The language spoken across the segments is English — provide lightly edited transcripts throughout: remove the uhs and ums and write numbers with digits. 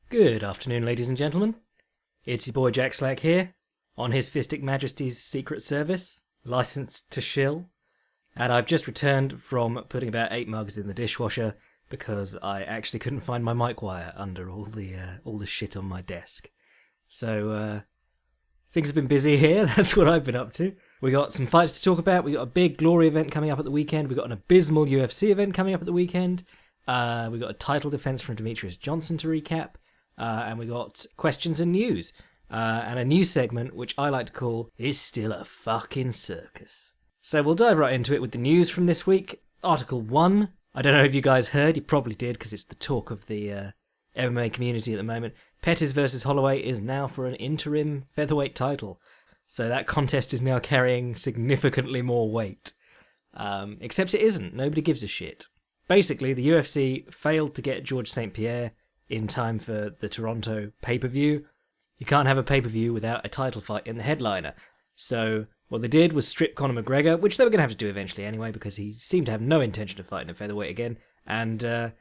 Good afternoon, ladies and gentlemen. It's your boy Jack Slack here, on His Fistic Majesty's Secret Service, licensed to shill, and I've just returned from putting about 8 mugs in the dishwasher because I actually couldn't find my mic wire under all the shit on my desk. So things have been busy here. That's what I've been up to. We got some fights to talk about. We got a big Glory event coming up at the weekend. We got an abysmal UFC event coming up at the weekend. We got a title defense from Demetrius Johnson to recap. And we got questions and news. And a new segment, which I like to call, Is Still a Fucking Circus. So we'll dive right into it with the news from this week. Article 1. I don't know if you guys heard. You probably did, because it's the talk of the MMA community at the moment. Pettis versus Holloway is now for an interim featherweight title. So that contest is now carrying significantly more weight. Except it isn't. Nobody gives a shit. Basically, the UFC failed to get Georges St. Pierre in time for the Toronto pay-per-view. You can't have a pay-per-view without a title fight in the headliner. So what they did was strip Conor McGregor, which they were going to have to do eventually anyway, because he seemed to have no intention of fighting a featherweight again. And the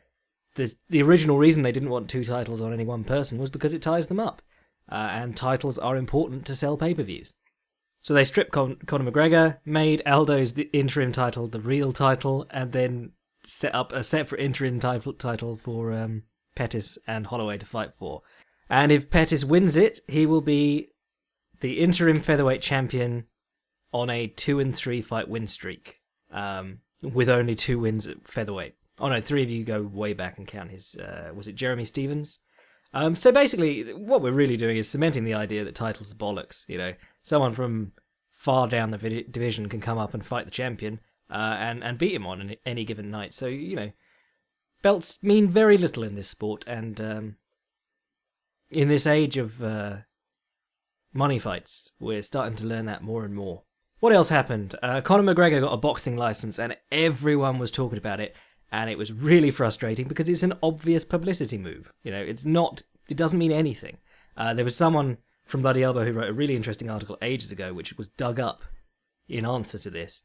original reason they didn't want 2 titles on any one person was because it ties them up. And titles are important to sell pay-per-views. So they stripped Conor McGregor, made Aldo's the interim title the real title, and then set up a separate interim title for Pettis and Holloway to fight for. And if Pettis wins it, he will be the interim featherweight champion on a 2-3 fight win streak, with only 2 wins at featherweight. Oh no, 3 of you go way back and count his, was it Jeremy Stevens? So basically, what we're really doing is cementing the idea that titles are bollocks. You know, someone from far down the division can come up and fight the champion, and beat him on any given night. So, you know, belts mean very little in this sport, and in this age of money fights, we're starting to learn that more and more. What else happened? Conor McGregor got a boxing license, and everyone was talking about it, and it was really frustrating because it's an obvious publicity move. You know, it doesn't mean anything. There was someone from Bloody Elbow who wrote a really interesting article ages ago, which was dug up in answer to this,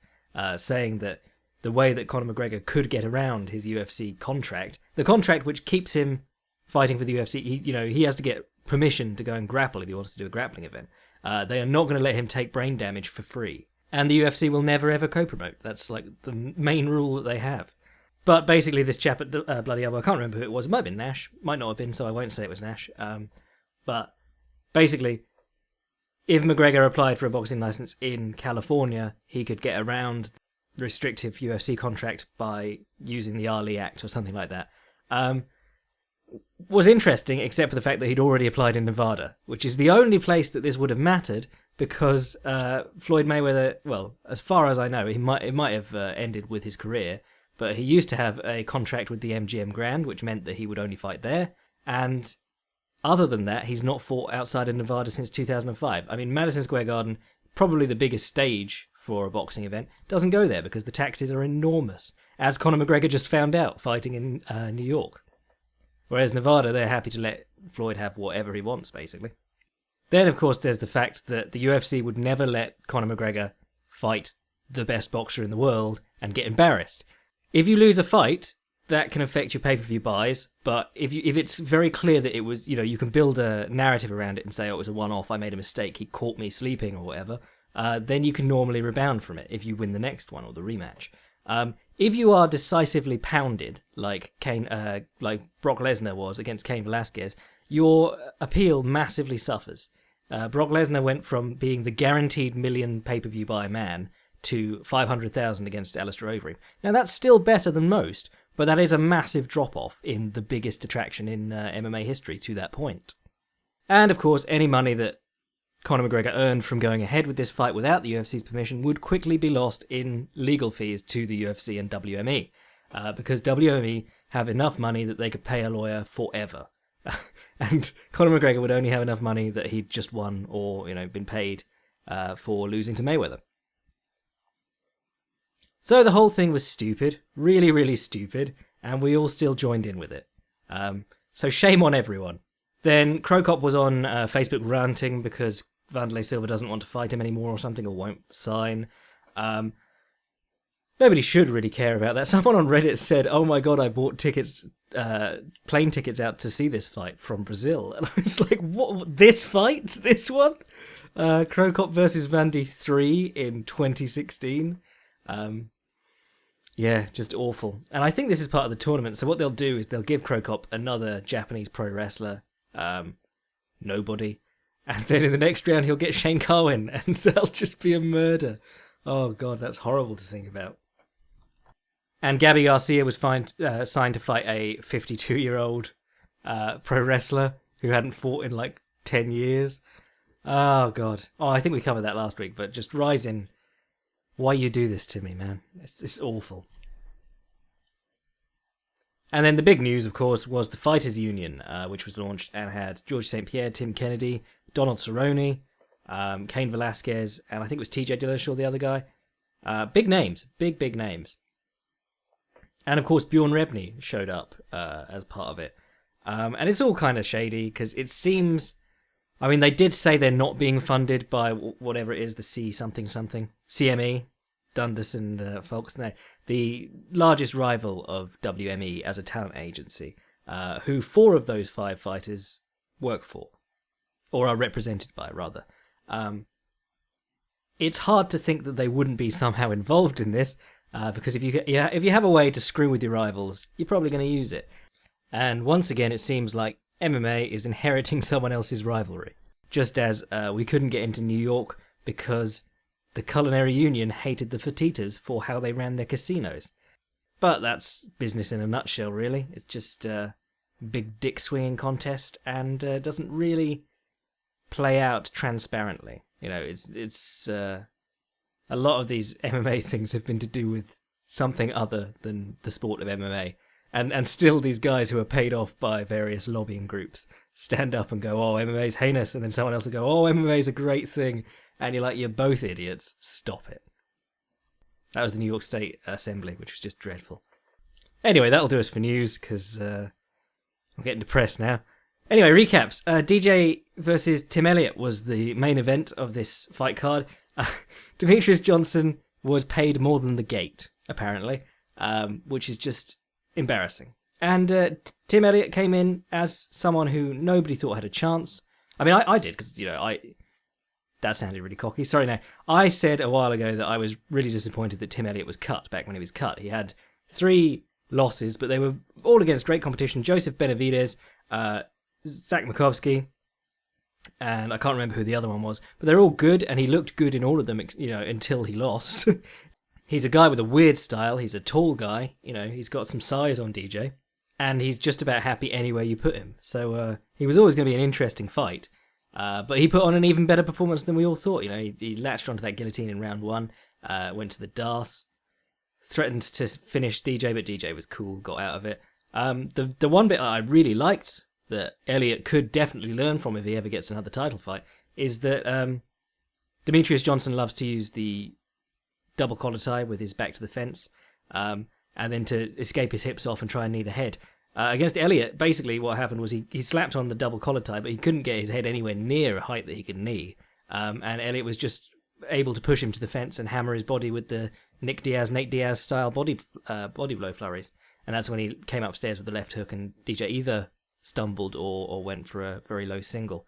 saying that the way that Conor McGregor could get around his UFC contract, the contract which keeps him fighting for the UFC, he has to get permission to go and grapple if he wants to do a grappling event. They are not going to let him take brain damage for free. And the UFC will never ever co-promote. That's like the main rule that they have. But basically this chap at Bloody Elbow, I can't remember who it was, it might have been Nash, might not have been, so I won't say it was Nash. But basically, if McGregor applied for a boxing license in California, he could get around the restrictive UFC contract by using the Ali Act or something like that. Was interesting, except for the fact that he'd already applied in Nevada, which is the only place that this would have mattered, because Floyd Mayweather, well, as far as I know, it might have ended with his career, but he used to have a contract with the MGM Grand, which meant that he would only fight there, and other than that, he's not fought outside of Nevada since 2005. I mean, Madison Square Garden, probably the biggest stage for a boxing event, doesn't go there because the taxes are enormous, as Conor McGregor just found out fighting in New York. Whereas Nevada, they're happy to let Floyd have whatever he wants, basically. Then, of course, there's the fact that the UFC would never let Conor McGregor fight the best boxer in the world and get embarrassed. If you lose a fight, that can affect your pay-per-view buys, but if it's very clear that it was, you can build a narrative around it and say, oh, it was a one-off, I made a mistake, he caught me sleeping or whatever, then you can normally rebound from it if you win the next one or the rematch. If you are decisively pounded, like Brock Lesnar was against Cain Velasquez, your appeal massively suffers. Brock Lesnar went from being the guaranteed million pay-per-view buy man to 500,000 against Alistair Overeem. Now that's still better than most, but that is a massive drop-off in the biggest attraction in MMA history to that point. And of course, any money that Conor McGregor earned from going ahead with this fight without the UFC's permission would quickly be lost in legal fees to the UFC and WME, because WME have enough money that they could pay a lawyer forever. And Conor McGregor would only have enough money that he'd just won or, been paid for losing to Mayweather. So the whole thing was stupid, really, really stupid, and we all still joined in with it. So shame on everyone. Then Krokop was on Facebook ranting because Wanderlei Silva doesn't want to fight him anymore or something, or won't sign. nobody should really care about that. Someone on Reddit said, "Oh my god, I bought tickets, plane tickets out to see this fight from Brazil," and I was like, "What? This fight? This one? Cro Cop versus Vandy 3 in 2016." Yeah, just awful. And I think this is part of the tournament. So what they'll do is they'll give Cro Cop another Japanese pro wrestler, nobody, and then in the next round he'll get Shane Carwin, and that'll just be a murder. Oh god, that's horrible to think about. And Gabby Garcia was signed to fight a 52-year-old pro wrestler who hadn't fought in like 10 years. Oh god. Oh, I think we covered that last week, but just Ryzen, why you do this to me, man? It's awful. And then the big news, of course, was the Fighters Union, which was launched and had George St. Pierre, Tim Kennedy, Donald Cerrone, Cain Velasquez, and I think it was TJ Dillashaw, the other guy. Big names, big names. And of course, Bjorn Rebney showed up as part of it. And it's all kind of shady because it seems, I mean, they did say they're not being funded by whatever it is, the C something, CME, Dundas and Fox, no, the largest rival of WME as a talent agency, who 4 of those 5 fighters work for, or are represented by, rather. It's hard to think that they wouldn't be somehow involved in this, because if you have a way to screw with your rivals, you're probably going to use it. And once again, it seems like MMA is inheriting someone else's rivalry. Just as we couldn't get into New York because the Culinary Union hated the Fertitas for how they ran their casinos. But that's business in a nutshell, really. It's just a big dick swinging contest and doesn't really play out transparently. You know, it's a lot of these MMA things have been to do with something other than the sport of MMA. And still these guys who are paid off by various lobbying groups stand up and go, "Oh, MMA's heinous," and then someone else will go, "Oh, MMA's a great thing," and you're like, "You're both idiots, stop it." That was the New York State Assembly, which was just dreadful. Anyway, that'll do us for news, because I'm getting depressed now. Anyway, recaps. DJ versus Tim Elliott was the main event of this fight card. Demetrius Johnson was paid more than the gate, apparently, which is just embarrassing. And Tim Elliott came in as someone who nobody thought had a chance. I mean, I did, because, that sounded really cocky. Sorry, no. I said a while ago that I was really disappointed that Tim Elliott was cut back when he was cut. He had 3 losses, but they were all against great competition. Joseph Benavidez, Zach Makovsky, and I can't remember who the other one was, but they're all good, and he looked good in all of them, until he lost. He's a guy with a weird style. He's a tall guy. He's got some size on DJ, and he's just about happy anywhere you put him. So he was always going to be an interesting fight. But he put on an even better performance than we all thought. He latched onto that guillotine in round 1, went to the DAS, threatened to finish DJ, but DJ was cool, got out of it. The one bit I really liked that Elliot could definitely learn from if he ever gets another title fight is that Demetrius Johnson loves to use the double collar tie with his back to the fence, and then to escape his hips off and try and knee the head. Against Elliot, basically what happened was he slapped on the double collar tie, but he couldn't get his head anywhere near a height that he could knee. And Elliot was just able to push him to the fence and hammer his body with the Nate Diaz style body blow flurries. And that's when he came upstairs with the left hook, and DJ either stumbled or went for a very low single.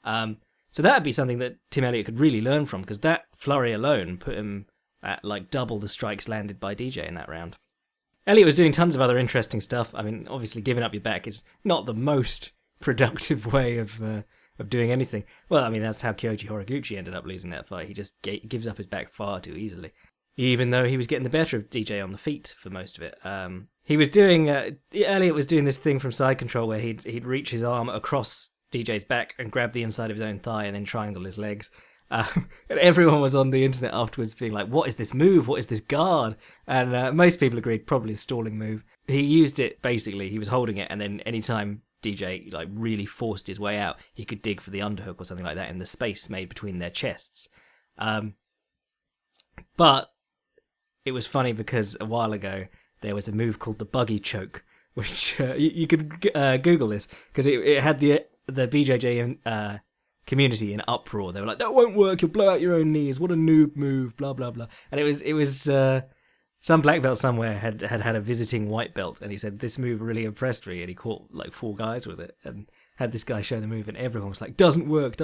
So that would be something that Tim Elliott could really learn from, because that flurry alone put him at like double the strikes landed by DJ in that round. Elliot was doing tons of other interesting stuff. I mean, obviously giving up your back is not the most productive way of doing anything. Well, I mean, that's how Kyoji Horiguchi ended up losing that fight. He just gives up his back far too easily, even though he was getting the better of DJ on the feet for most of it. He was doing Elliot was doing this thing from side control where he'd reach his arm across DJ's back and grab the inside of his own thigh and then triangle his legs. And everyone was on the internet afterwards being like, "What is this move? What is this guard?" And most people agreed probably a stalling move. He used it, basically, he was holding it, and then anytime DJ like really forced his way out, he could dig for the underhook or something like that in the space made between their chests. But it was funny because a while ago there was a move called the buggy choke, which you could Google this, because it had the BJJ community in uproar. They were like, "That won't work, you'll blow out your own knees, what a noob move, blah blah blah." And it was Some black belt somewhere had a visiting white belt, and he said this move really impressed me, and he caught like 4 guys with it, and had this guy show the move, and everyone was like, doesn't work,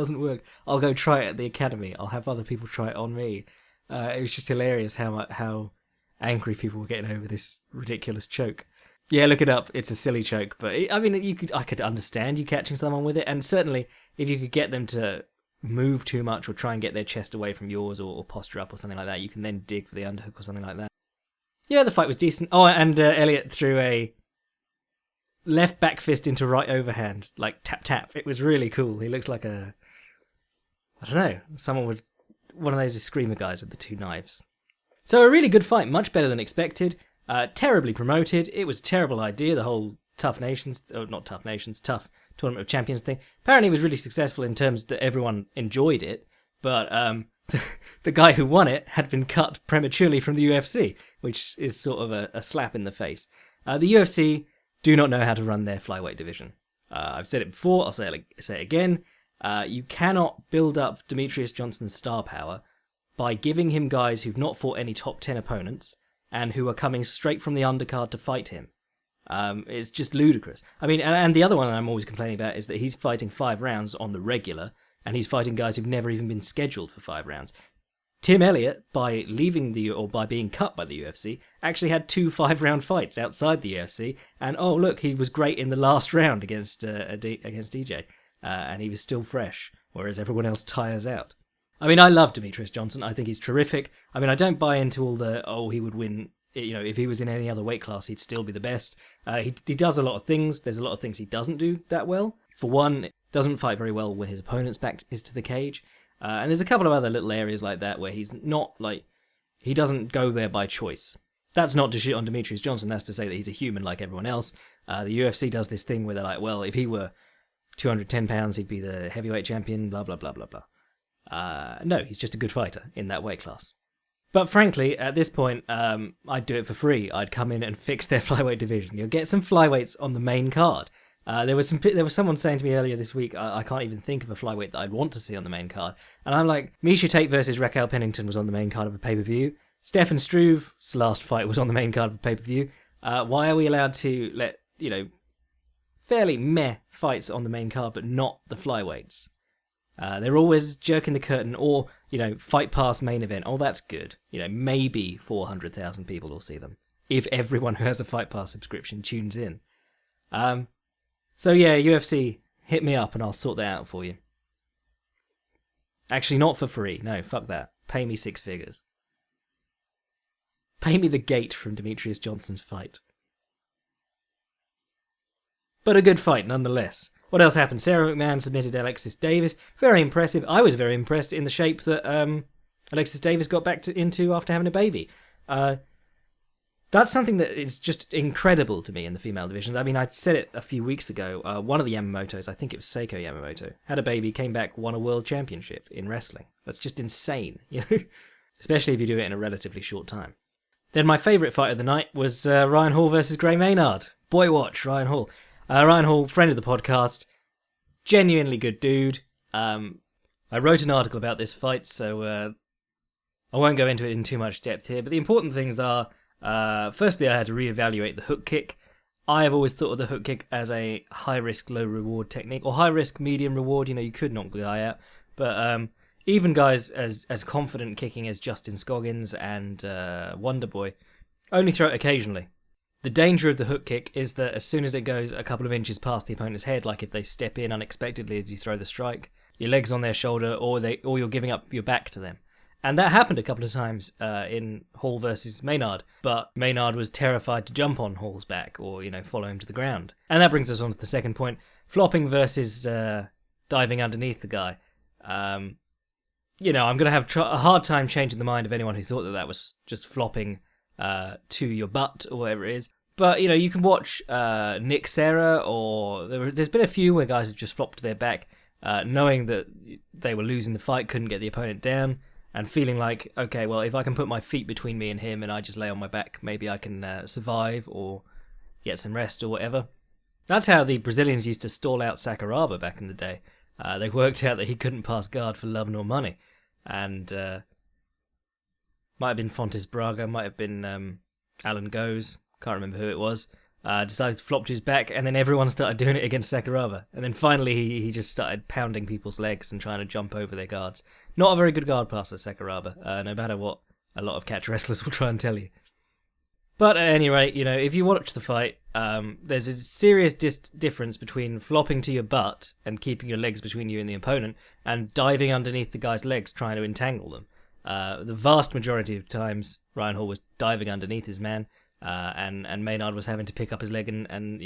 I'll go try it at the academy, I'll have other people try it on me. It was just hilarious how angry people were getting over this ridiculous choke. Yeah, look it up, it's a silly choke, but I could understand you catching someone with it, and certainly if you could get them to move too much or try and get their chest away from yours or posture up or something like that, you can then dig for the underhook or something like that. Yeah, the fight was decent. Oh, and Elliot threw a left back fist into right overhand, like tap tap. It was really cool. He looks like I don't know, one of those screamer guys with the 2 knives. So a really good fight, much better than expected. Terribly promoted. It was a terrible idea, the whole Tough Tournament of Champions thing. Apparently it was really successful in terms that everyone enjoyed it, but the guy who won it had been cut prematurely from the UFC, which is sort of a slap in the face. The UFC do not know how to run their flyweight division. I've said it before, I'll say it again. You cannot build up Demetrius Johnson's star power by giving him guys who've not fought any top 10 opponents and who are coming straight from the undercard to fight him. It's just ludicrous. I mean, and the other one I'm always complaining about is that he's fighting 5 rounds on the regular, and he's fighting guys who've never even been scheduled for 5 rounds. Tim Elliott, by being cut by the UFC, actually had 2 5-round fights outside the UFC, and oh look, he was great in the last round against DJ, and he was still fresh, whereas everyone else tires out. I mean, I love Demetrius Johnson. I think he's terrific. I mean, I don't buy into all the he would win. If he was in any other weight class, he'd still be the best. He does a lot of things. There's a lot of things he doesn't do that well. For one, doesn't fight very well when his opponent's back is to the cage. And there's a couple of other little areas like that where he's not he doesn't go there by choice. That's not to shit on Demetrius Johnson. That's to say that he's a human like everyone else. The UFC does this thing where they're like, well, if he were 210 pounds, he'd be the heavyweight champion, blah, blah, blah, blah, blah. No, he's just a good fighter in that weight class. But frankly, at this point, I'd do it for free. I'd come in and fix their flyweight division. You'll get some flyweights on the main card. There was someone saying to me earlier this week, I can't even think of a flyweight that I'd want to see on the main card. And I'm like, Miesha Tate versus Raquel Pennington was on the main card of a pay-per-view. Stefan Struve's last fight was on the main card of a pay-per-view. Why are we allowed to let, fairly meh fights on the main card, but not the flyweights? They're always jerking the curtain, or, fight past main event. Oh, that's good. Maybe 400,000 people will see them, if everyone who has a Fight Pass subscription tunes in. So yeah, UFC, hit me up and I'll sort that out for you. Actually, not for free. No, fuck that. Pay me 6 figures. Pay me the gate from Demetrius Johnson's fight. But a good fight, nonetheless. What else happened? Sarah McMahon submitted Alexis Davis. Very impressive. I was very impressed in the shape that Alexis Davis got back into after having a baby. That's something that is just incredible to me in the female division. I mean, I said it a few weeks ago. One of the Yamamotos, I think it was Seiko Yamamoto, had a baby, came back, won a world championship in wrestling. That's just insane, especially if you do it in a relatively short time. Then my favourite fight of the night was Ryan Hall versus Gray Maynard. Boy watch, Ryan Hall. Ryan Hall, friend of the podcast, genuinely good dude. I wrote an article about this fight, so I won't go into it in too much depth here, but the important things are, firstly, I had to reevaluate the hook kick. I have always thought of the hook kick as a high-risk, low-reward technique, or high-risk, medium-reward. You could knock the guy out, but even guys as confident kicking as Justin Scoggins and Wonderboy only throw it occasionally. The danger of the hook kick is that as soon as it goes a couple of inches past the opponent's head, like if they step in unexpectedly as you throw the strike, your leg's on their shoulder, or you're giving up your back to them. And that happened a couple of times in Hall versus Maynard, but Maynard was terrified to jump on Hall's back or, follow him to the ground. And that brings us on to the second point, flopping versus diving underneath the guy. I'm going to have a hard time changing the mind of anyone who thought that was just flopping to your butt or whatever it is. But, you can watch Nick Serra, or there's been a few where guys have just flopped to their back, knowing that they were losing the fight, couldn't get the opponent down, and feeling like, okay, well, if I can put my feet between me and him and I just lay on my back, maybe I can survive or get some rest or whatever. That's how the Brazilians used to stall out Sakuraba back in the day. They worked out that he couldn't pass guard for love nor money. And might have been Fontes Braga, might have been Alan Goes, can't remember who it was, decided to flop to his back, and then everyone started doing it against Sakuraba. And then finally he just started pounding people's legs and trying to jump over their guards. Not a very good guard passer, Sakuraba, no matter what a lot of catch wrestlers will try and tell you. But at any rate, if you watch the fight, there's a serious difference between flopping to your butt and keeping your legs between you and the opponent and diving underneath the guy's legs trying to entangle them. The vast majority of times, Ryan Hall was diving underneath his man, and Maynard was having to pick up his leg and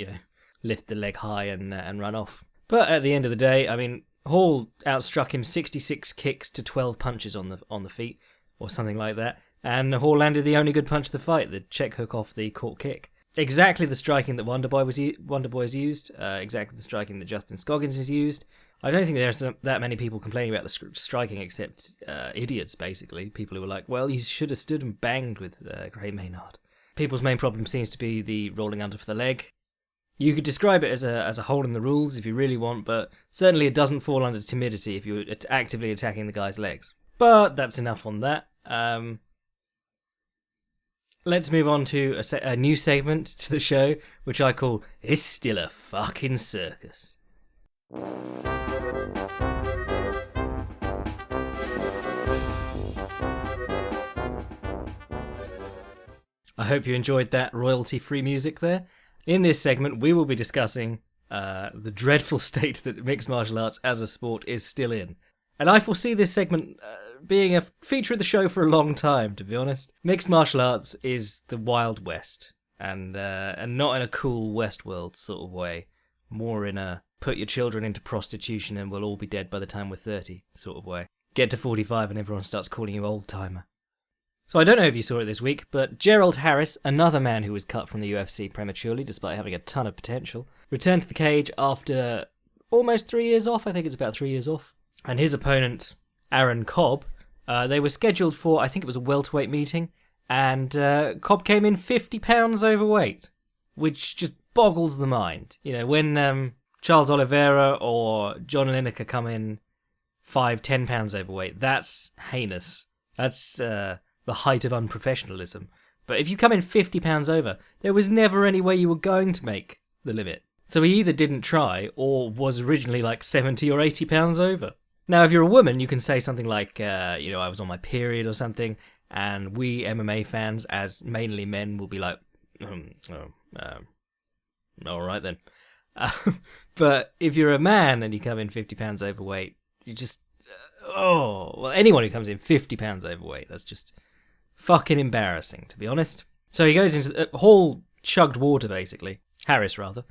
lift the leg high and run off. But at the end of the day, I mean, Hall outstruck him 66 kicks to 12 punches on the feet, or something like that. And Hall landed the only good punch of the fight, the check hook off the caught kick. Exactly the striking that Wonderboy has used, exactly the striking that Justin Scoggins has used. I don't think there's that many people complaining about the striking except idiots, basically. People who were like, well, you should have stood and banged with Gray Maynard. People's main problem seems to be the rolling under for the leg. You could describe it as a hole in the rules if you really want, but certainly it doesn't fall under timidity if you're actively attacking the guy's legs. But that's enough on that. Let's move on to a new segment to the show, which I call It's Still a Fucking Circus. I hope you enjoyed that royalty-free music there. In this segment, we will be discussing the dreadful state that mixed martial arts as a sport is still in. And I foresee this segment being a feature of the show for a long time, to be honest. Mixed martial arts is the Wild West, and not in a cool Westworld sort of way. More in a put your children into prostitution and we'll all be dead by the time we're 30 sort of way. Get to 45 and everyone starts calling you old-timer. So I don't know if you saw it this week, but Gerald Harris, another man who was cut from the UFC prematurely despite having a ton of potential, returned to the cage after almost 3 years off. I think it's about 3 years off. And his opponent, Aaron Cobb, they were scheduled for, I think it was a welterweight meeting, and Cobb came in 50 pounds overweight, which just boggles the mind. When Charles Oliveira or John Lineker come in 5-10 pounds overweight, that's heinous. That's the height of unprofessionalism. But if you come in 50 pounds over, there was never any way you were going to make the limit. So he either didn't try or was originally like 70 or 80 pounds over. Now, if you're a woman, you can say something like, I was on my period or something, and we MMA fans, as mainly men, will be like, all right then. But if you're a man and you come in 50 pounds overweight, you just, anyone who comes in 50 pounds overweight, that's just fucking embarrassing, to be honest. So he goes into Hall chugged water, basically. Harris, rather.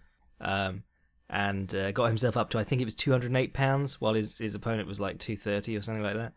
And got himself up to, I think it was 208 pounds, while his opponent was like 230 or something like that.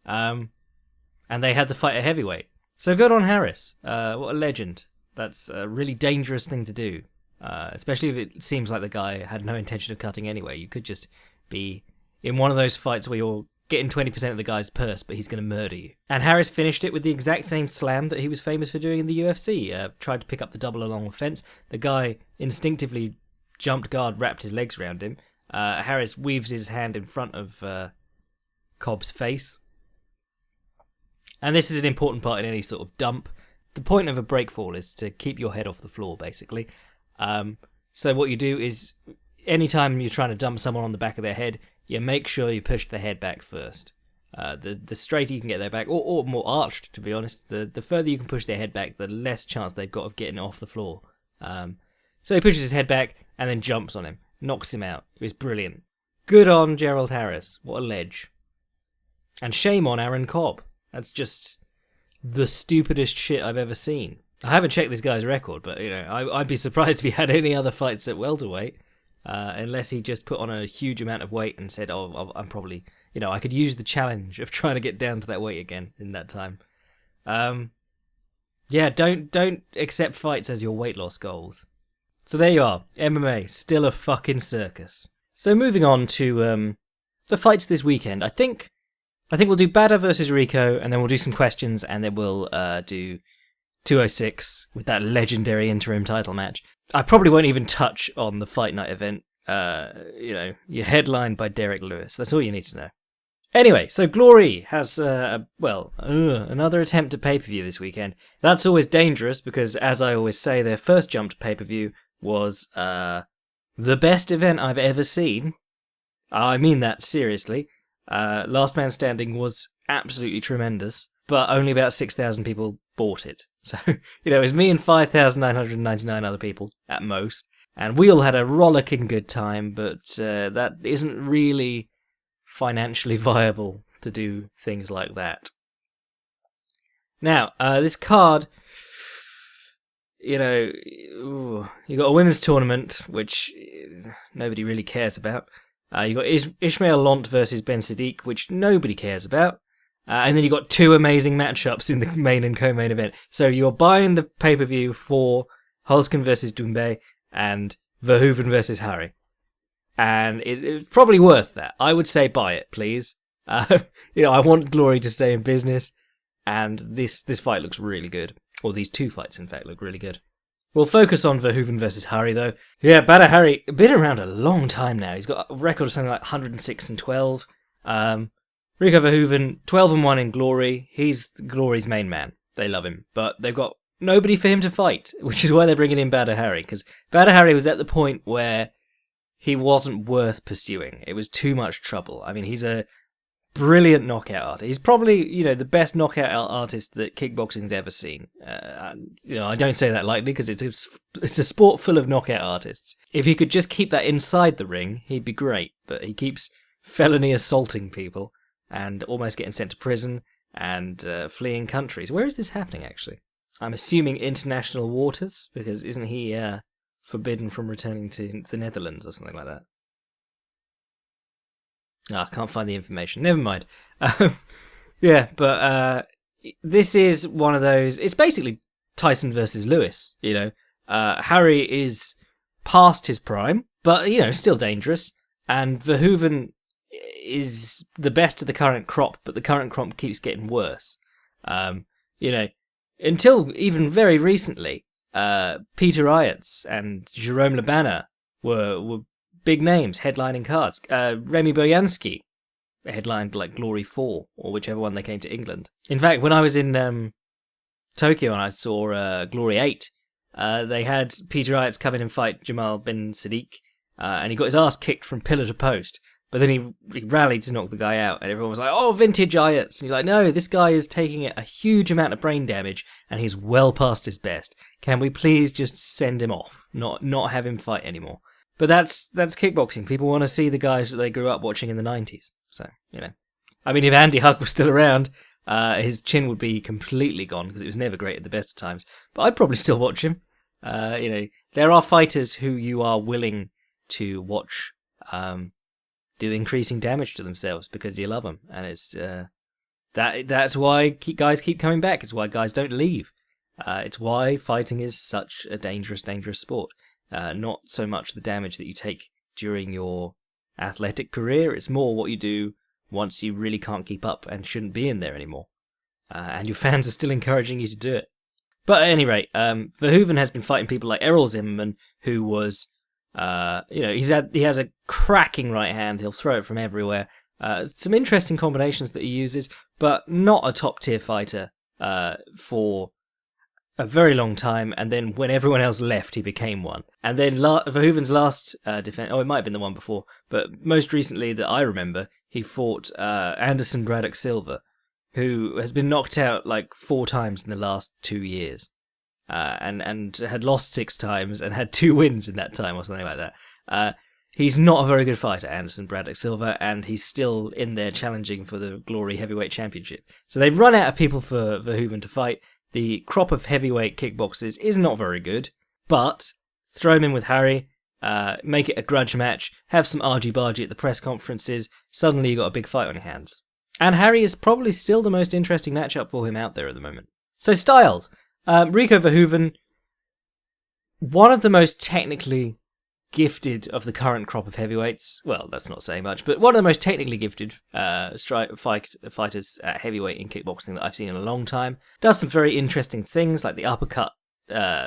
And they had the fight at heavyweight. So good on Harris. What a legend. That's a really dangerous thing to do, especially if it seems like the guy had no intention of cutting anyway. You could just be in one of those fights where you're getting 20% of the guy's purse, but he's going to murder you. And Harris finished it with the exact same slam that he was famous for doing in the UFC. Tried to pick up the double along the fence. The guy instinctively jumped guard, wrapped his legs around him. Harris weaves his hand in front of Cobb's face. And this is an important part in any sort of dump. The point of a breakfall is to keep your head off the floor, basically. So what you do is, anytime you're trying to dump someone on the back of their head, you make sure you push the head back first. The straighter you can get their back, or more arched, to be honest, the further you can push their head back, the less chance they've got of getting off the floor. So he pushes his head back and then jumps on him, knocks him out. It was brilliant. Good on Gerald Harris. What a ledge. And shame on Aaron Cobb. That's just the stupidest shit I've ever seen. I haven't checked this guy's record, but I'd be surprised if he had any other fights at welterweight, unless he just put on a huge amount of weight and said, I'm probably, I could use the challenge of trying to get down to that weight again in that time. Yeah, don't accept fights as your weight loss goals. So there you are, MMA, still a fucking circus. So moving on to the fights this weekend, I think we'll do Badr versus Rico, and then we'll do some questions, and then we'll do 206 with that legendary interim title match. I probably won't even touch on the Fight Night event. You're headlined by Derek Lewis. That's all you need to know. Anyway, so Glory has, another attempt at pay-per-view this weekend. That's always dangerous because, as I always say, their first jump to pay-per-view was the best event I've ever seen. I mean that seriously. Last Man Standing was absolutely tremendous, but only about 6,000 people bought it. So, it was me and 5,999 other people at most, and we all had a rollicking good time, but that isn't really financially viable to do things like that. Now, this card, you got a women's tournament, which nobody really cares about. You got Ishmael Lant versus Ben Sadiq, which nobody cares about. And then you got two amazing matchups in the main and co-main event. So you're buying the pay-per-view for Holzken versus Doumbé and Verhoeven versus Harry. And it's probably worth that. I would say buy it, please. I want Glory to stay in business, and this fight looks really good. Or these two fights, in fact, look really good. We'll focus on Verhoeven versus Harry, though. Yeah, Badr Harry, been around a long time now. He's got a record of something like 106-12. Rico Verhoeven, 12-1 in Glory. He's Glory's main man. They love him, but they've got nobody for him to fight, which is why they're bringing in Badr Harry, because Badr Harry was at the point where he wasn't worth pursuing. It was too much trouble. I mean, he's a brilliant knockout artist. He's probably, the best knockout artist that kickboxing's ever seen. I don't say that lightly because it's a sport full of knockout artists. If he could just keep that inside the ring, he'd be great. But he keeps felony assaulting people and almost getting sent to prison and fleeing countries. Where is this happening, actually? I'm assuming international waters, because isn't he forbidden from returning to the Netherlands or something like that? I can't find the information. Never mind. This is one of those... It's basically Tyson versus Lewis, Harry is past his prime, but, still dangerous. And Verhoeven is the best of the current crop, but the current crop keeps getting worse. Until even very recently, Peter Ayats and Jerome Lebana were big names headlining cards. Remy Boyansky headlined like Glory 4 or whichever one they came to England. In fact, when I was in Tokyo and I saw Glory 8, they had Peter Ayats come in and fight Jamal bin Sadiq, and he got his ass kicked from pillar to post. But then he rallied to knock the guy out, and everyone was like, "Oh, vintage Ayats!" And you're like, "No, this guy is taking a huge amount of brain damage, and he's well past his best. Can we please just send him off, not have him fight anymore?" But that's kickboxing. People want to see the guys that they grew up watching in the 90s. So, I mean, if Andy Hug was still around, his chin would be completely gone because it was never great at the best of times. But I'd probably still watch him. There are fighters who you are willing to watch do increasing damage to themselves because you love them, and it's that's why guys keep coming back. It's why guys don't leave. It's why fighting is such a dangerous sport. Not so much the damage that you take during your athletic career. It's more what you do once you really can't keep up and shouldn't be in there anymore. And your fans are still encouraging you to do it. But at any rate, Verhoeven has been fighting people like Errol Zimmerman, who was, he has a cracking right hand. He'll throw it from everywhere. Some interesting combinations that he uses, but not a top tier fighter for a very long time. And then when everyone else left, he became one. And then Verhoeven's last defense, it might have been the one before, but most recently that I remember, he fought Anderson Braddock Silva, who has been knocked out like 4 times in the last 2 years. And had lost 6 times and had 2 wins in that time or something like that. He's not a very good fighter, Anderson Braddock Silva, and he's still in there challenging for the Glory Heavyweight Championship. So they've run out of people for Verhoeven to fight. The crop of heavyweight kickboxers is not very good, but throw him in with Harry, make it a grudge match, have some argy-bargy at the press conferences, suddenly you've got a big fight on your hands. And Harry is probably still the most interesting matchup for him out there at the moment. So styles. Rico Verhoeven, one of the most technically gifted of the current crop of heavyweights. Well, that's not saying much, but one of the most technically gifted fighters at heavyweight in kickboxing that I've seen in a long time. Does some very interesting things, like the uppercut,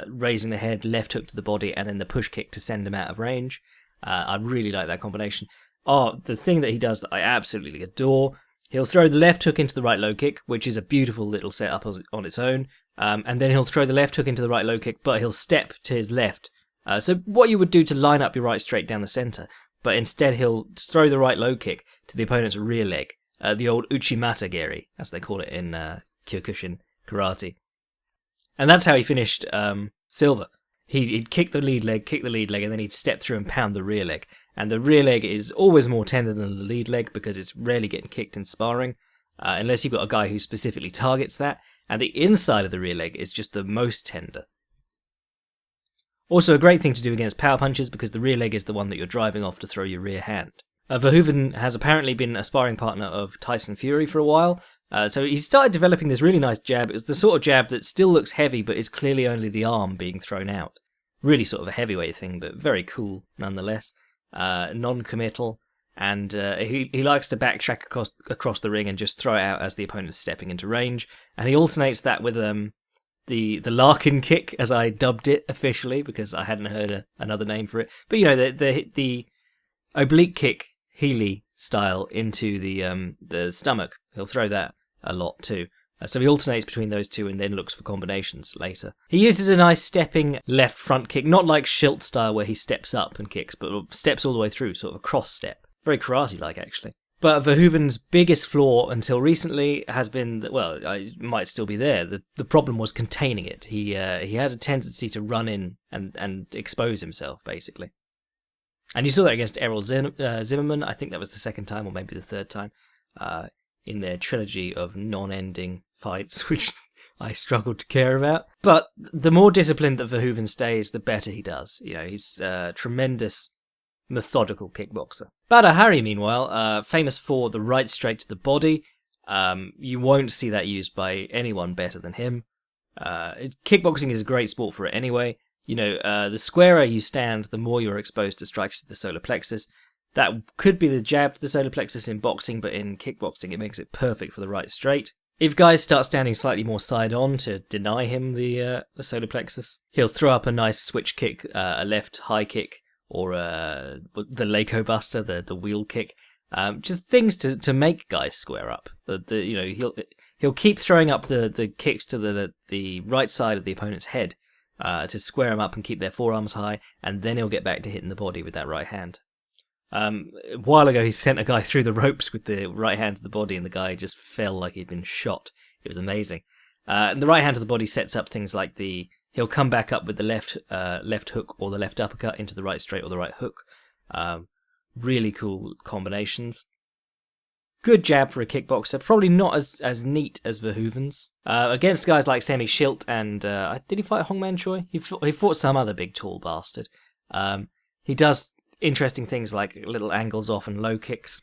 raising the head, left hook to the body, and then the push kick to send him out of range. I really like that combination. The thing that he does that I absolutely adore He'll throw the left hook into the right low kick, which is a beautiful little setup on its own. And then he'll throw the left hook into the right low kick, but he'll step to his left. So what you would do to line up your right straight down the center, but instead he'll throw the right low kick to the opponent's rear leg, the old uchimata geri, as they call it in Kyokushin karate. And that's how he finished Silva. He'd kick the lead leg, and then he'd step through and pound the rear leg. And the rear leg is always more tender than the lead leg because it's rarely getting kicked in sparring, unless you've got a guy who specifically targets that. And the inside of the rear leg is just the most tender. Also a great thing to do against power punches because the rear leg is the one that you're driving off to throw your rear hand. Verhoeven has apparently been a sparring partner of Tyson Fury for a while, so he started developing this really nice jab. It's the sort of jab that still looks heavy but is clearly only the arm being thrown out. Really sort of a heavyweight thing, but very cool nonetheless. Non-committal, and he likes to backtrack across the ring and just throw it out as the opponent's stepping into range. And he alternates that with the Larkin kick, as I dubbed it officially because I hadn't heard another name for it. But you know, the oblique kick, Healy style into the stomach. He'll throw that a lot too. So he alternates between those two and then looks for combinations later. He uses a nice stepping left front kick, not like Schilt style where he steps up and kicks, but steps all the way through, sort of a cross step. Very karate-like, actually. But Verhoeven's biggest flaw until recently has been, well, it might still be there. The problem was containing it. He had a tendency to run in and expose himself, basically. And you saw that against Errol Zimmerman. I think that was the second time, or maybe the third time, in their trilogy of non-ending fights, which I struggled to care about. But the more disciplined that Verhoeven stays, the better he does. You know, he's a tremendous, methodical kickboxer. Badr Hari, meanwhile, famous for the right straight to the body. You won't see that used by anyone better than him. Kickboxing is a great sport for it anyway. You know, the squarer you stand, the more you're exposed to strikes to the solar plexus. That could be the jab to the solar plexus in boxing, but in kickboxing it makes it perfect for the right straight. If guys start standing slightly more side on to deny him the solar plexus, he'll throw up a nice switch kick, a left high kick, or the Leiko Buster, the wheel kick. Just things to make guys square up. You know, he'll keep throwing up the kicks to the right side of the opponent's head to square them up and keep their forearms high, and then he'll get back to hitting the body with that right hand. A while ago, he sent a guy through the ropes with the right hand to the body, and the guy just fell like he'd been shot. It was amazing. And the right hand to the body sets up things like he'll come back up with the left hook or the left uppercut into the right straight or the right hook. Really cool combinations. Good jab for a kickboxer. Probably not as neat as Verhoeven's. Against guys like Semi Schilt and did he fight Hongman Choi? He fought some other big tall bastard. He does interesting things like little angles off and low kicks.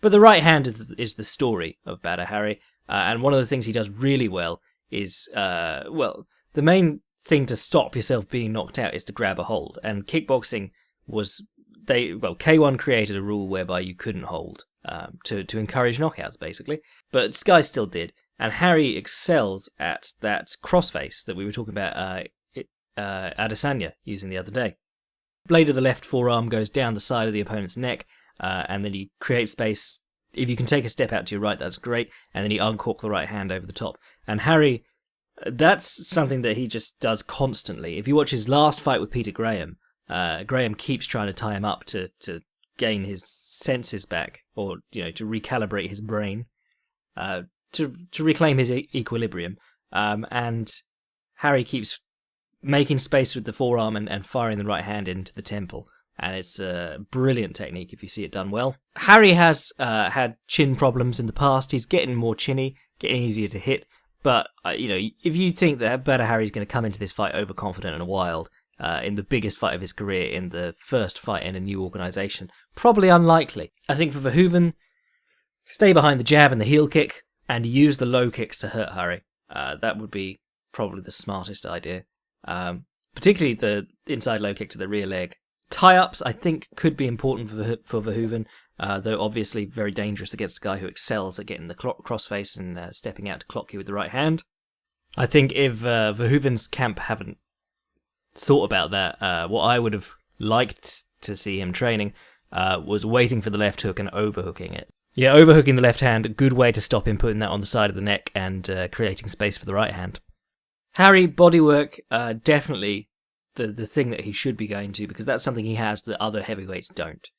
But the right hand is the story of Badr Hari, and one of the things he does really well is, the main thing to stop yourself being knocked out is to grab a hold, and kickboxing K1 created a rule whereby you couldn't hold, to encourage knockouts, basically, but guys still did, and Hari excels at that crossface that we were talking about Adesanya using the other day. Blade of the left forearm goes down the side of the opponent's neck, and then he creates space. If you can take a step out to your right, that's great, and then he uncorks the right hand over the top. And Hari, that's something that he just does constantly. If you watch his last fight with Peter Graham, Graham keeps trying to tie him up to gain his senses back, or to recalibrate his brain, to reclaim his equilibrium. And Hari keeps making space with the forearm and firing the right hand into the temple. And it's a brilliant technique if you see it done well. Hari has had chin problems in the past. He's getting more chinny, getting easier to hit. But, if you think that Badr Hari is going to come into this fight overconfident and wild, in the biggest fight of his career, in the first fight in a new organisation, probably unlikely. I think for Verhoeven, stay behind the jab and the heel kick, and use the low kicks to hurt Hari. That would be probably the smartest idea. Particularly the inside low kick to the rear leg. Tie-ups, I think, could be important for Verhoeven, though obviously very dangerous against a guy who excels at getting the crossface and stepping out to clock you with the right hand. I think if Verhoeven's camp haven't thought about that, what I would have liked to see him training was waiting for the left hook and overhooking it. Yeah, overhooking the left hand, a good way to stop him putting that on the side of the neck and creating space for the right hand. Harry, bodywork, definitely the thing that he should be going to, because that's something he has that other heavyweights don't.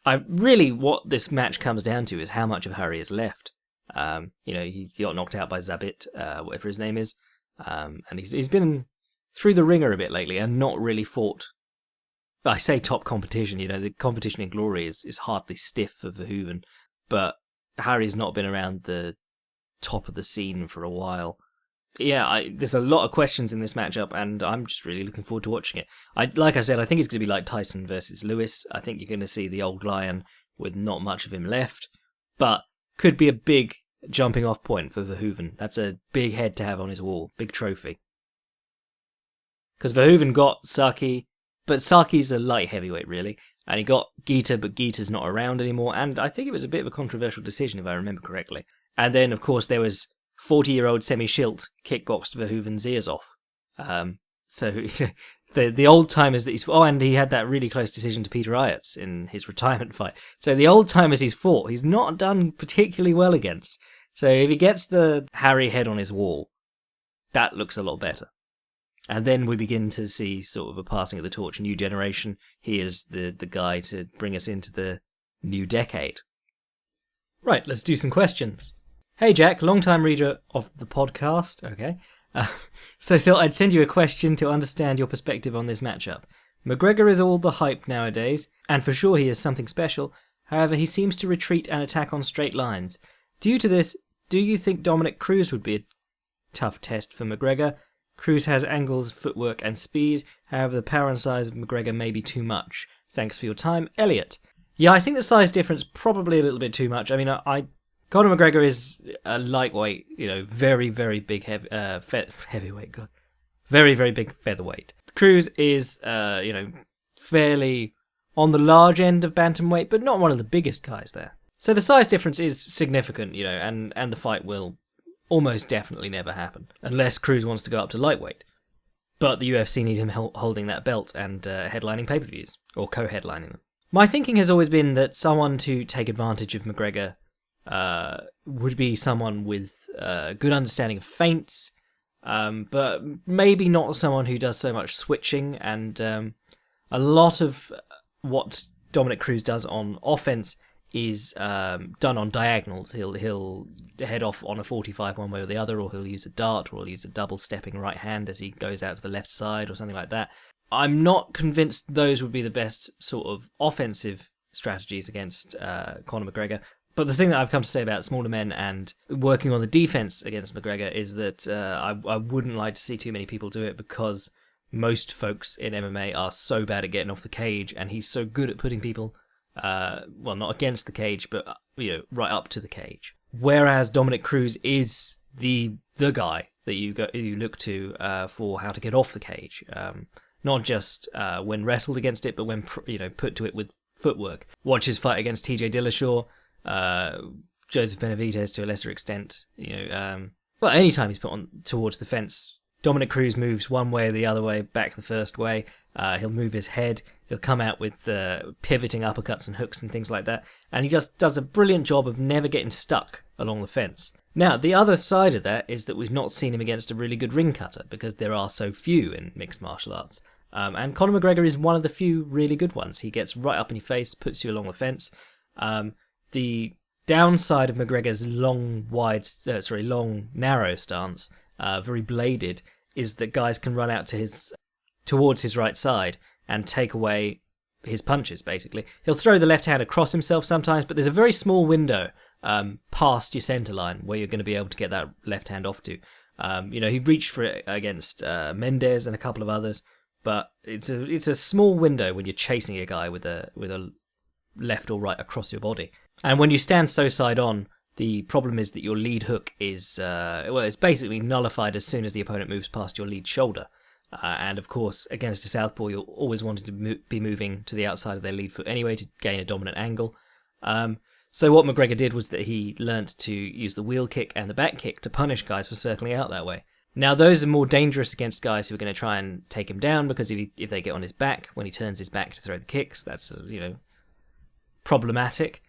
What this match comes down to is how much of Harry is left. He got knocked out by Zabit, whatever his name is, and he's been through the ringer a bit lately and not really fought. I say top competition, the competition in glory is hardly stiff for Verhoeven, but Harry's not been around the top of the scene for a while. Yeah, there's a lot of questions in this matchup, and I'm just really looking forward to watching it. Like I said, I think it's going to be like Tyson versus Lewis. I think you're going to see the old lion with not much of him left, but could be a big jumping off point for Verhoeven. That's a big head to have on his wall, big trophy. Because Verhoeven got Saki, but Saki's a light heavyweight, really, and he got Gita, but Gita's not around anymore, and I think it was a bit of a controversial decision, if I remember correctly. And then, of course, there was 40-year-old Semi Schilt kickboxed Verhoeven's ears off. So the old timers that he's and he had that really close decision to Peter Ayats in his retirement fight. So the old timers he's fought, he's not done particularly well against. So if he gets the Harry head on his wall, that looks a lot better. And then we begin to see sort of a passing of the torch, a new generation. He is the guy to bring us into the new decade. Right, let's do some questions. Hey Jack, long-time reader of the podcast. Okay. So I thought I'd send you a question to understand your perspective on this matchup. McGregor is all the hype nowadays, and for sure he is something special. However, he seems to retreat and attack on straight lines. Due to this, do you think Dominic Cruz would be a tough test for McGregor? Cruz has angles, footwork, and speed. However, the power and size of McGregor may be too much. Thanks for your time, Elliot. Yeah, I think the size difference probably a little bit too much. I mean, Conor McGregor is a lightweight, very, very big heavyweight. God, very, very big featherweight. Cruz is, fairly on the large end of bantamweight, but not one of the biggest guys there. So the size difference is significant, and the fight will almost definitely never happen unless Cruz wants to go up to lightweight. But the UFC need him holding that belt and headlining pay-per-views or co-headlining them. My thinking has always been that someone to take advantage of McGregor would be someone with a good understanding of feints, but maybe not someone who does so much switching. And a lot of what Dominic Cruz does on offense is done on diagonals. He'll head off on a 45 one way or the other, or he'll use a dart, or he'll use a double stepping right hand as he goes out to the left side or something like that. I'm not convinced those would be the best sort of offensive strategies against Conor McGregor. But the thing that I've come to say about smaller men and working on the defense against McGregor is that I wouldn't like to see too many people do it, because most folks in MMA are so bad at getting off the cage, and he's so good at putting people, not against the cage, but right up to the cage. Whereas Dominic Cruz is the guy that you look to for how to get off the cage, not just when wrestled against it, but when put to it with footwork. Watch his fight against TJ Dillashaw. Joseph Benavidez to a lesser extent, anytime he's put on towards the fence, Dominic Cruz moves one way or the other way, back the first way. He'll move his head. He'll come out with pivoting uppercuts and hooks and things like that. And he just does a brilliant job of never getting stuck along the fence. Now, the other side of that is that we've not seen him against a really good ring cutter, because there are so few in mixed martial arts. And Conor McGregor is one of the few really good ones. He gets right up in your face, puts you along the fence. The downside of McGregor's long, narrow stance, very bladed, is that guys can run out towards his right side and take away his punches, basically. He'll throw the left hand across himself sometimes, but there's a very small window past your centre line where you're going to be able to get that left hand off to. He reached for it against Mendes and a couple of others, but it's a small window when you're chasing a guy with a left or right across your body. And when you stand so side on, the problem is that your lead hook is, it's basically nullified as soon as the opponent moves past your lead shoulder. And of course, against a southpaw, you're always wanting to be moving to the outside of their lead foot anyway to gain a dominant angle. So what McGregor did was that he learnt to use the wheel kick and the back kick to punish guys for circling out that way. Now, those are more dangerous against guys who are going to try and take him down, because if they get on his back, when he turns his back to throw the kicks, that's, problematic.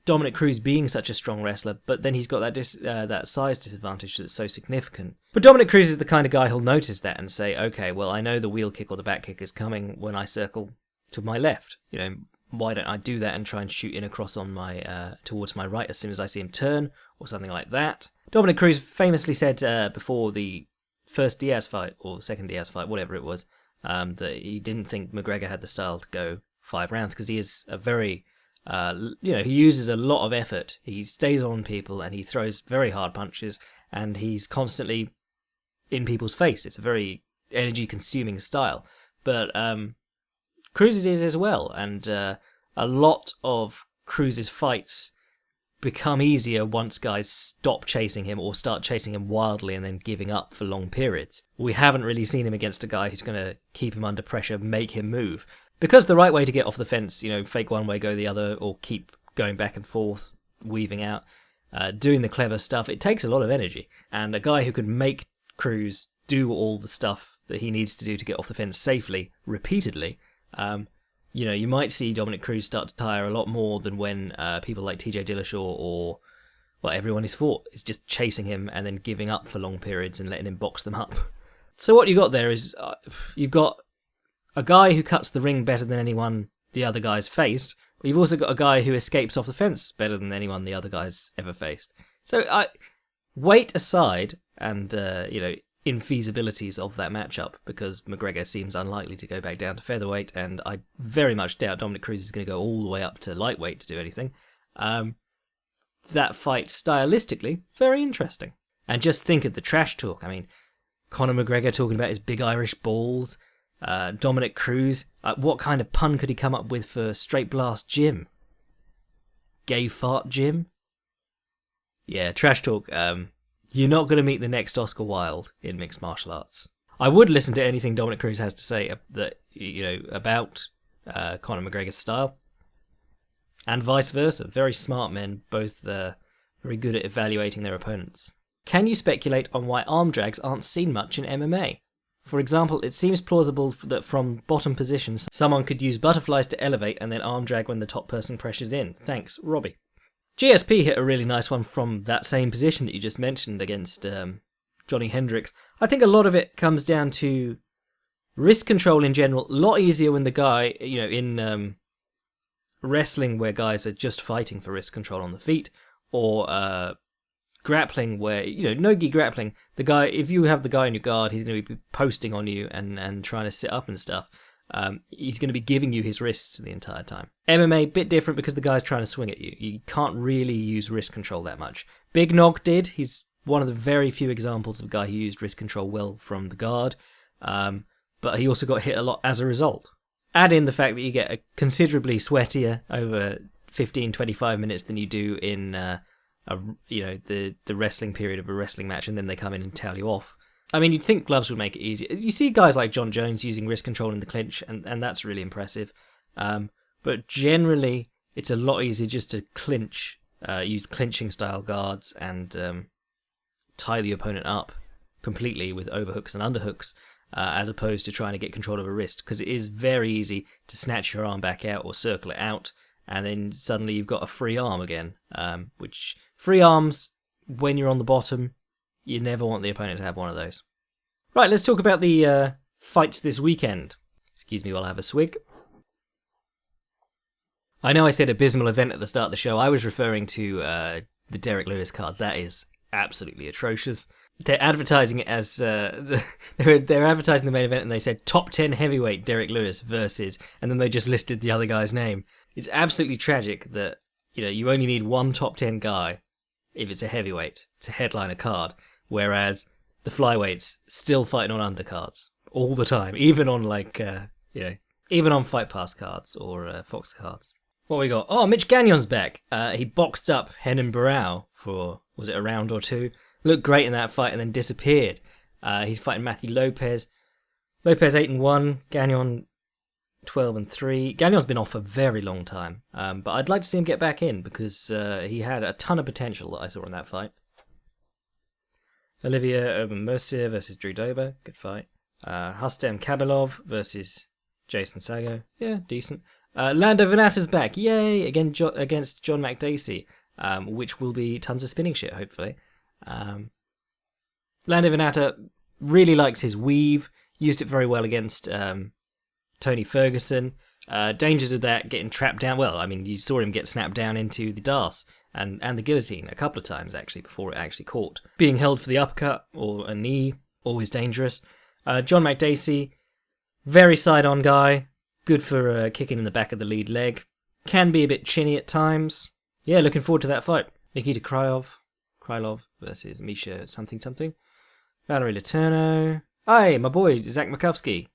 Dominic Cruz being such a strong wrestler, but then he's got that size disadvantage that's so significant. But Dominic Cruz is the kind of guy who'll notice that and say, okay, well, I know the wheel kick or the back kick is coming when I circle to my left. Why don't I do that and try and shoot in across on my towards my right as soon as I see him turn, or something like that. Dominic Cruz famously said before the first Diaz fight, or the second Diaz fight, whatever it was, that he didn't think McGregor had the style to go 5 rounds, because he is a very... he uses a lot of effort. He stays on people and he throws very hard punches, and he's constantly in people's face. It's a very energy-consuming style. But Cruz's is as well, and a lot of Cruz's fights become easier once guys stop chasing him or start chasing him wildly and then giving up for long periods. We haven't really seen him against a guy who's going to keep him under pressure, make him move. Because the right way to get off the fence, fake one way, go the other, or keep going back and forth, weaving out, doing the clever stuff, it takes a lot of energy. And a guy who can make Cruz do all the stuff that he needs to do to get off the fence safely, repeatedly, you might see Dominic Cruz start to tire a lot more than when people like TJ Dillashaw or everyone he's fought is just chasing him and then giving up for long periods and letting him box them up. So what you got there is you've got a guy who cuts the ring better than anyone the other guy's faced, but you've also got a guy who escapes off the fence better than anyone the other guy's ever faced. So weight aside and, infeasibilities of that matchup, because McGregor seems unlikely to go back down to featherweight, and I very much doubt Dominic Cruz is going to go all the way up to lightweight to do anything. That fight, stylistically, very interesting. And just think of the trash talk. I mean, Conor McGregor talking about his big Irish balls, Dominic Cruz, what kind of pun could he come up with for Straight Blast Jim? Gay Fart Jim? Yeah, trash talk. You're not going to meet the next Oscar Wilde in mixed martial arts. I would listen to anything Dominic Cruz has to say about Conor McGregor's style, and vice versa. Very smart men, both very good at evaluating their opponents. Can you speculate on why arm drags aren't seen much in MMA? For example, it seems plausible that from bottom positions, someone could use butterflies to elevate and then arm drag when the top person pressures in. Thanks, Robbie. GSP hit a really nice one from that same position that you just mentioned against Johnny Hendricks. I think a lot of it comes down to wrist control in general. A lot easier when the guy, in wrestling where guys are just fighting for wrist control on the feet, or grappling where, no-gi grappling, the guy, if you have the guy in your guard, he's going to be posting on you and trying to sit up and stuff. He's going to be giving you his wrists the entire time. MMA, bit different because the guy's trying to swing at you. You can't really use wrist control that much. Big Nog did. He's one of the very few examples of a guy who used wrist control well from the guard. But he also got hit a lot as a result. Add in the fact that you get a considerably sweatier over 15-25 minutes than you do in the wrestling period of a wrestling match, and then they come in and towel you off. I mean, you'd think gloves would make it easier. You see guys like John Jones using wrist control in the clinch, and that's really impressive. But generally, it's a lot easier just to clinch, use clinching style guards and tie the opponent up completely with overhooks and underhooks, as opposed to trying to get control of a wrist, because it is very easy to snatch your arm back out or circle it out, and then suddenly you've got a free arm again, which free arms, when you're on the bottom, you never want the opponent to have one of those. Right, let's talk about the fights this weekend. Excuse me while I have a swig. I know I said abysmal event at the start of the show. I was referring to the Derek Lewis card. That is absolutely atrocious. They're advertising it as... they're advertising the main event and they said top 10 heavyweight Derek Lewis versus... And then they just listed the other guy's name. It's absolutely tragic that you only need one top 10 guy if it's a heavyweight to headline a card. Whereas the flyweights still fighting on undercards all the time, even on even on Fight Pass cards or Fox cards. What we got? Oh, Mitch Gagnon's back. He boxed up Renan Barão for, was it a round or two? Looked great in that fight and then disappeared. He's fighting Matthew Lopez. Lopez 8-1, Gagnon 12-3. Gagnon's been off for a very long time, but I'd like to see him get back in because he had a ton of potential that I saw in that fight. Olivia Mercier versus Drew Dober, good fight. Rustem Kabilov versus Jason Sago, yeah, decent. Lando Venata's back, yay! Again against John McDacey, which will be tons of spinning shit, hopefully. Lando Venata really likes his weave, used it very well against Tony Ferguson. Dangers of that, getting trapped down. Well, I mean, you saw him get snapped down into the D'Arce and the guillotine a couple of times, actually, before it actually caught. Being held for the uppercut or a knee, always dangerous. John McDacey, very side-on guy, good for kicking in the back of the lead leg. Can be a bit chinny at times. Yeah, looking forward to that fight. Nikita Krylov versus Misha something. Valerie Letourneau. Hey, my boy, Zach Makowski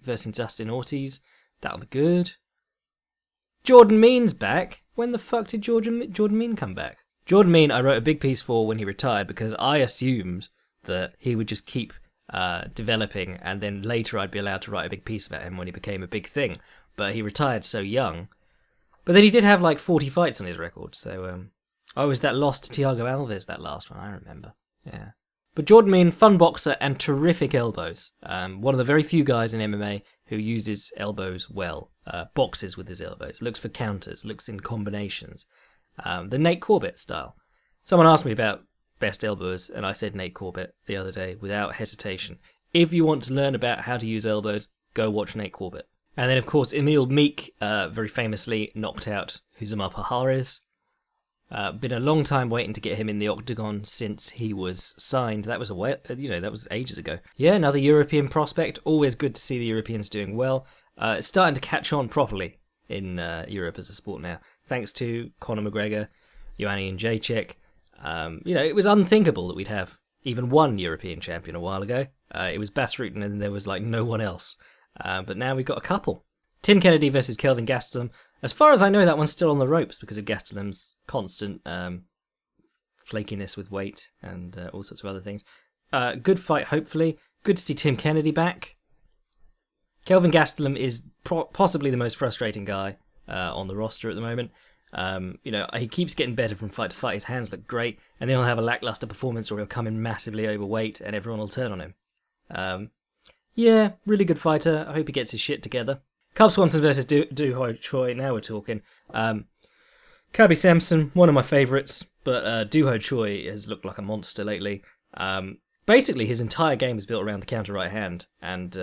versus Dustin Ortiz. That'll be good. Jordan Mean's back. When the fuck did Jordan Mean come back? Jordan Mean, I wrote a big piece for when he retired because I assumed that he would just keep developing and then later I'd be allowed to write a big piece about him when he became a big thing. But he retired so young. But then he did have like 40 fights on his record. So, was that loss to Thiago Alves, that last one? I remember. Yeah. But Jordan Mean, fun boxer and terrific elbows. One of the very few guys in MMA who uses elbows well. Boxes with his elbows. Looks for counters. Looks in combinations. The Nate Corbett style. Someone asked me about best elbows, and I said Nate Corbett the other day without hesitation. If you want to learn about how to use elbows, go watch Nate Corbett. And then, of course, Emil Meek very famously knocked out Huzama Pahares. Been a long time waiting to get him in the octagon since he was signed. That was that was ages ago. Yeah, another European prospect. Always good to see the Europeans doing well. It's starting to catch on properly in Europe as a sport now, thanks to Conor McGregor, Joanna Jędrzejczyk. It was unthinkable that we'd have even one European champion a while ago. It was Bas Rutten and there was like no one else. But now we've got a couple. Tim Kennedy versus Kelvin Gastelum. As far as I know, that one's still on the ropes because of Gastelum's constant flakiness with weight and all sorts of other things. Good fight, hopefully. Good to see Tim Kennedy back. Kelvin Gastelum is possibly the most frustrating guy on the roster at the moment. He keeps getting better from fight to fight. His hands look great, and then he'll have a lackluster performance or he'll come in massively overweight and everyone will turn on him. Yeah, really good fighter. I hope he gets his shit together. Cub Swanson versus Du Ho Choi. Now we're talking. Kirby Sampson, one of my favourites, but Du Ho Choi has looked like a monster lately. Basically, his entire game is built around the counter right hand, and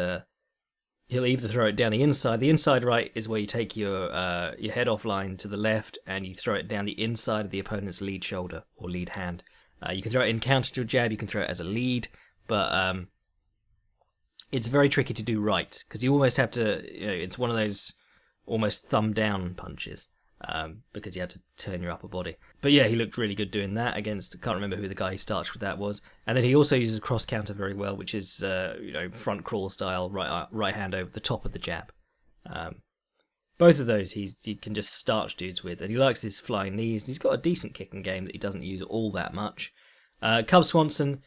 he'll either throw it down the inside. The inside right is where you take your head offline to the left, and you throw it down the inside of the opponent's lead shoulder or lead hand. You can throw it in counter to a jab. You can throw it as a lead, but it's very tricky to do right because you almost have to. It's one of those almost thumb down punches because you have to turn your upper body. But yeah, he looked really good doing that against. I can't remember who the guy he starts with that was. And then he also uses a cross counter very well, which is front crawl style, right hand over the top of the jab. Both of those he can just starch dudes with, and he likes his flying knees. He's got a decent kicking game that he doesn't use all that much. Cub Swanson,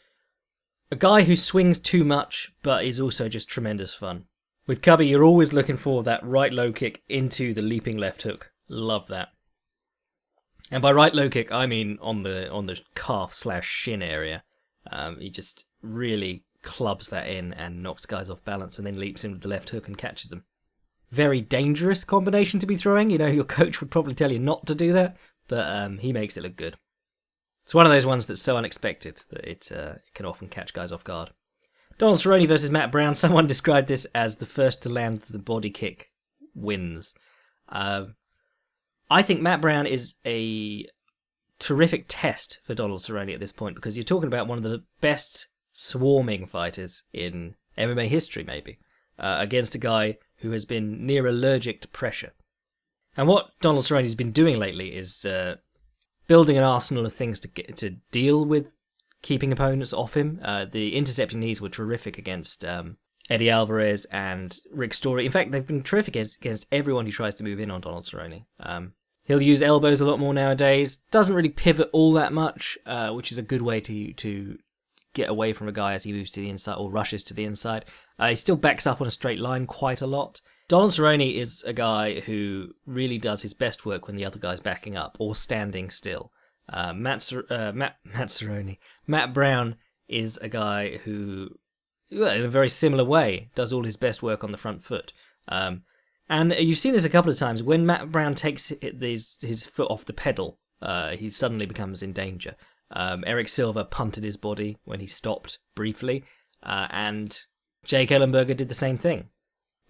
a guy who swings too much, but is also just tremendous fun. With Cubby, you're always looking for that right low kick into the leaping left hook. Love that. And by right low kick, I mean on the calf/shin area. He just really clubs that in and knocks guys off balance and then leaps in with the left hook and catches them. Very dangerous combination to be throwing. Your coach would probably tell you not to do that, but he makes it look good. It's one of those ones that's so unexpected that it can often catch guys off guard. Donald Cerrone versus Matt Brown. Someone described this as the first to land the body kick wins. I think Matt Brown is a terrific test for Donald Cerrone at this point because you're talking about one of the best swarming fighters in MMA history, maybe, against a guy who has been near allergic to pressure. And what Donald Cerrone's been doing lately is building an arsenal of things to deal with keeping opponents off him. The intercepting knees were terrific against Eddie Alvarez and Rick Story. In fact, they've been terrific against everyone who tries to move in on Donald Cerrone. He'll use elbows a lot more nowadays. Doesn't really pivot all that much, which is a good way to get away from a guy as he moves to the inside or rushes to the inside. He still backs up on a straight line quite a lot. Donald Cerrone is a guy who really does his best work when the other guy's backing up or standing still. Matt Brown is a guy who, in a very similar way, does all his best work on the front foot. And you've seen this a couple of times. When Matt Brown takes his foot off the pedal, he suddenly becomes in danger. Eric Silver punted his body when he stopped briefly, and Jake Ellenberger did the same thing.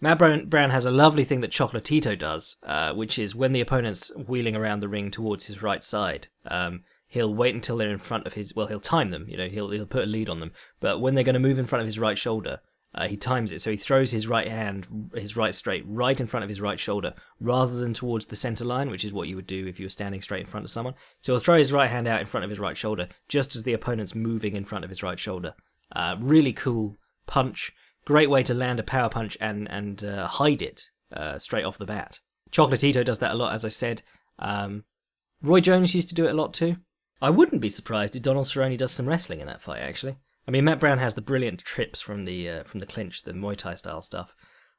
Matt Brown has a lovely thing that Chocolatito does, which is when the opponent's wheeling around the ring towards his right side, he'll wait until they're in front of his... Well, he'll time them, he'll put a lead on them. But when they're going to move in front of his right shoulder, he times it. So he throws his right hand, his right straight, right in front of his right shoulder, rather than towards the center line, which is what you would do if you were standing straight in front of someone. So he'll throw his right hand out in front of his right shoulder, just as the opponent's moving in front of his right shoulder. Really cool punch. Great way to land a power punch and hide it straight off the bat. Chocolatito does that a lot, as I said. Roy Jones used to do it a lot too. I wouldn't be surprised if Donald Cerrone does some wrestling in that fight, actually. I mean, Matt Brown has the brilliant trips from the clinch, the Muay Thai style stuff.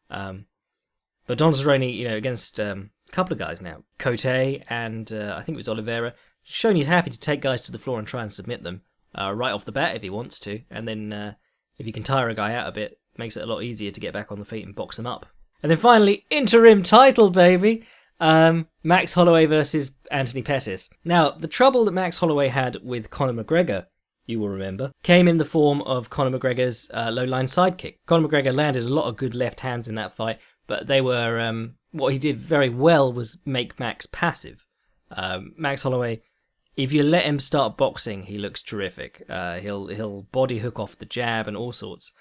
But Donald Cerrone, against a couple of guys now, Cote and I think it was Oliveira, shown he's happy to take guys to the floor and try and submit them right off the bat if he wants to, and then if he can tire a guy out a bit, makes it a lot easier to get back on the feet and box him up. And then finally, interim title, baby! Max Holloway versus Anthony Pettis. Now, the trouble that Max Holloway had with Conor McGregor, you will remember, came in the form of Conor McGregor's low-line sidekick. Conor McGregor landed a lot of good left hands in that fight, but they were... what he did very well was make Max passive. Max Holloway, if you let him start boxing, he looks terrific. He'll body hook off the jab and all sorts.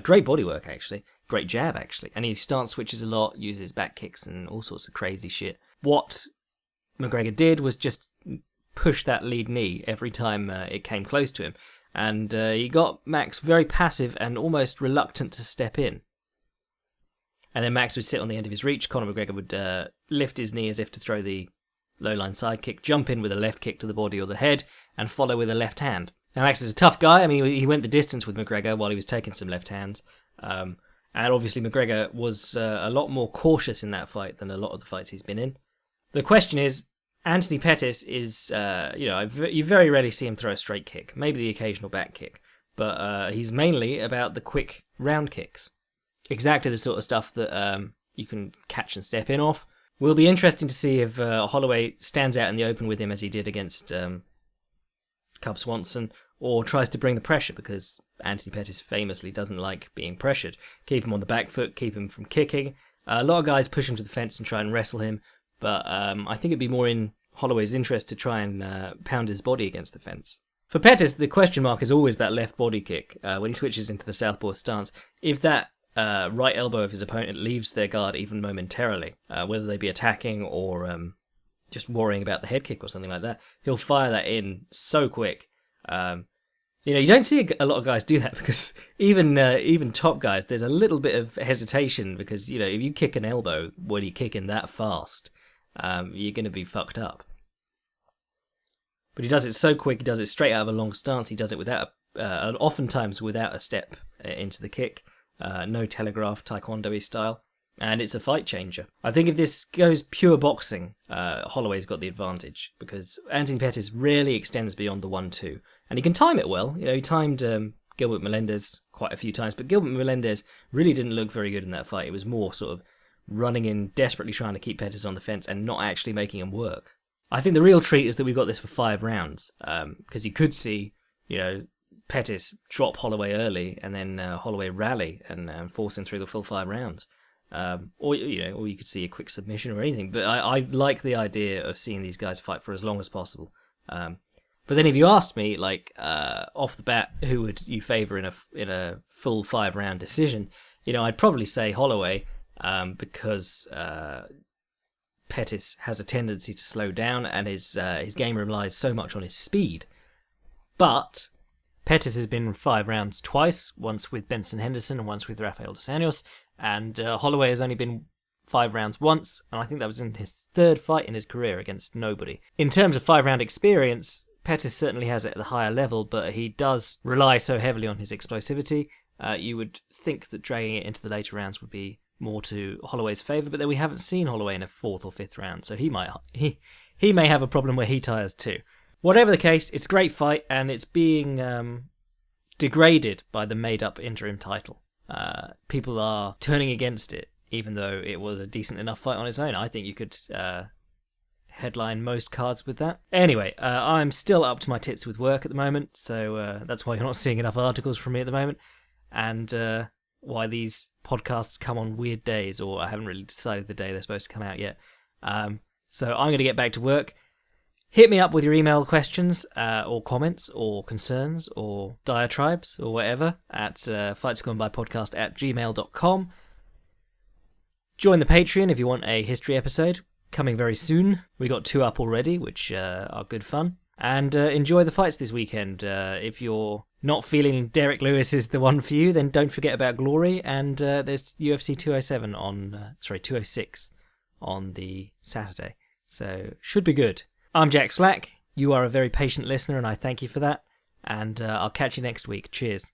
Great bodywork, actually. Great jab, actually. And he stance switches a lot, uses back kicks and all sorts of crazy shit. What McGregor did was just push that lead knee every time it came close to him. And he got Max very passive and almost reluctant to step in. And then Max would sit on the end of his reach. Conor McGregor would lift his knee as if to throw the low-line side kick, jump in with a left kick to the body or the head, and follow with a left hand. Now, Max is a tough guy. I mean, he went the distance with McGregor while he was taking some left hands. And obviously, McGregor was a lot more cautious in that fight than a lot of the fights he's been in. The question is, Anthony Pettis is, you very rarely see him throw a straight kick, maybe the occasional back kick, but he's mainly about the quick round kicks. Exactly the sort of stuff that you can catch and step in off. Will be interesting to see if Holloway stands out in the open with him as he did against Cub Swanson, or tries to bring the pressure, because Anthony Pettis famously doesn't like being pressured. Keep him on the back foot, keep him from kicking. A lot of guys push him to the fence and try and wrestle him, but I think it'd be more in Holloway's interest to try and pound his body against the fence. For Pettis, the question mark is always that left body kick when he switches into the southpaw stance. If that right elbow of his opponent leaves their guard even momentarily, whether they be attacking or just worrying about the head kick or something like that, he'll fire that in so quick. You don't see a lot of guys do that, because even top guys, there's a little bit of hesitation, because if you kick an elbow when you're kicking that fast, you're going to be fucked up. But he does it so quick. He does it straight out of a long stance. He does it oftentimes without a step into the kick. No telegraph, taekwondo-y style. And it's a fight changer. I think if this goes pure boxing, Holloway's got the advantage, because Anthony Pettis rarely extends beyond the 1-2. And he can time it well. He timed Gilbert Melendez quite a few times, but Gilbert Melendez really didn't look very good in that fight. It was more sort of running in, desperately trying to keep Pettis on the fence and not actually making him work. I think the real treat is that we've got this for 5 rounds, because you could see, Pettis drop Holloway early and then Holloway rally and force him through the full 5 rounds. Or you could see a quick submission or anything. But I like the idea of seeing these guys fight for as long as possible. But then if you asked me, off the bat, who would you favour in a full 5 round decision, I'd probably say Holloway, because Pettis has a tendency to slow down, and his game relies so much on his speed. But Pettis has been in 5 rounds twice, once with Benson Henderson and once with Rafael dos Anjos, and Holloway has only been 5 rounds once, and I think that was in his 3rd fight in his career against nobody. In terms of 5 round experience, Pettis certainly has it at the higher level, but he does rely so heavily on his explosivity. You would think that dragging it into the later rounds would be more to Holloway's favour, but then we haven't seen Holloway in a 4th or 5th round, so he may have a problem where he tires too. Whatever the case, it's a great fight, and it's being degraded by the made-up interim title. People are turning against it even though it was a decent enough fight on its own. I think you could headline most cards with that. Anyway, I'm still up to my tits with work at the moment, so that's why you're not seeing enough articles from me at the moment, and why these podcasts come on weird days, or I haven't really decided the day they're supposed to come out yet. So I'm going to get back to work. Hit me up with your email questions, or comments, or concerns, or diatribes, or whatever, at fightsgonebypodcast@gmail.com. Join the Patreon if you want a history episode, coming very soon. We got 2 up already, which are good fun. And enjoy the fights this weekend. If you're not feeling Derek Lewis is the one for you, then don't forget about Glory. And there's UFC 207 on, 206 on the Saturday. So should be good. I'm Jack Slack. You are a very patient listener, and I thank you for that. And I'll catch you next week. Cheers.